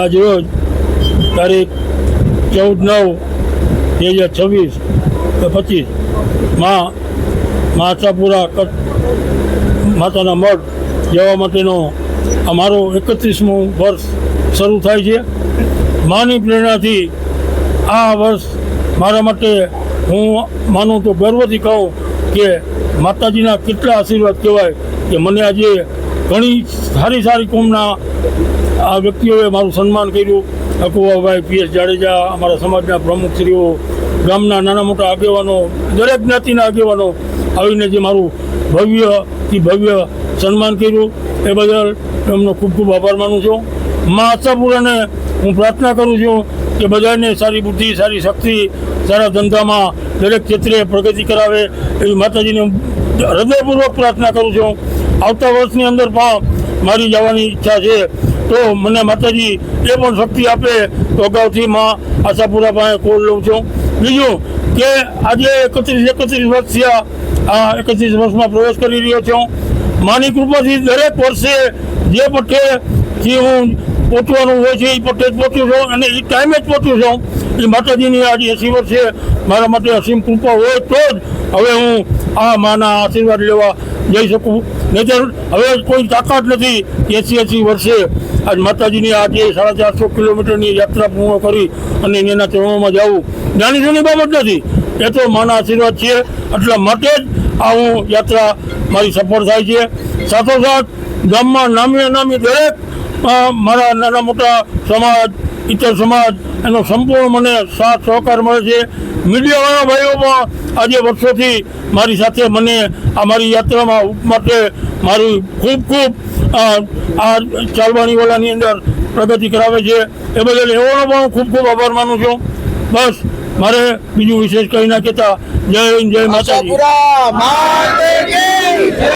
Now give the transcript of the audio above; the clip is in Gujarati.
આજ રોજ તારીખ 14/9/2026 માં આશાપુરા માતાના મઢ જવા માટેનો અમારો 31મું વર્ષ શરૂ થાય છે. માની પ્રેરણાથી આ વર્ષ મારા માટે હું માનું તો ગર્વથી કહું કે માતાજીના કેટલા આશીર્વાદ કહેવાય કે મને આજે ઘણી સારી કોમના આ વ્યક્તિઓએ મારું સન્માન કર્યું. અકુવાભાઈ PS જાડેજા, અમારા સમાજના પ્રમુખશ્રીઓ, ગામના નાના મોટા આગેવાનો, દરેક જ્ઞાતિના આગેવાનો આવીને જે મારું ભવ્યથી ભવ્ય સન્માન કર્યું એ બદલ એમનો ખૂબ ખૂબ આભાર માનું છું. મા આશાપુરાને હું પ્રાર્થના કરું છું કે બધાને સારી બુદ્ધિ, સારી શક્તિ, સારા ધંધામાં દરેક ક્ષેત્રે પ્રગતિ કરાવે એવી માતાજીને હૃદયપૂર્વક પ્રાર્થના કરું છું. આવતા વર્ષની અંદર પણ મારી જવાની ઈચ્છા છે, તો મને માતાજી એ પણ શક્તિ આપે તો અગાઉથી મા આશાપુરા પાસે કોલ લઉં છું. બીજું કે આજે 31 વર્ષ થયા, આ 31 વર્ષમાં પ્રવેશ કરી રહ્યો છું. માની કૃપાથી દરેક વર્ષે જે પટ્ટેથી હું પહોંચવાનું હોય છે એ પટ્ટે જ પહોંચ્યું છું અને એ ટાઈમે જ પહોંચ્યું છું. એ માતાજીની આજે 80 વર્ષે મારા માટે અસીમ કૃપા હોય તો જ હવે હું આ માના આશીર્વાદ લેવા જઈ શકું. નહીંતર હવે કોઈ તાકાત નથી 80 વર્ષે આજ માતાજીની આજે 450 કિલોમીટરની યાત્રા પૂર્ણ કરી અને એના ચરણોમાં જવું નાની નાની બાબત નથી. એ તો માના આશીર્વાદ છે, એટલા માટે જ આ હું યાત્રા મારી સફળ થાય છે. સાથોસાથ ગામમાં નામી દરેક મારા નાના મોટા સમાજ, ઇતર સમાજ એનો સંપૂર્ણ મને સાથ સહકાર મળે છે. મીડિયાવાળા ભાઈઓ પણ આજે વર્ષોથી મારી સાથે મને આ મારી યાત્રામાં માટે મારી ખૂબ આ ચાલવાની વાળાની અંદર પ્રગતિ કરાવે છે. એ બદલ એવાનો પણ ખૂબ આભાર માનું છું. બસ મારે બીજું વિશેષ કંઈ ના કહેતા. જય હિન્દ, જય માતાજી.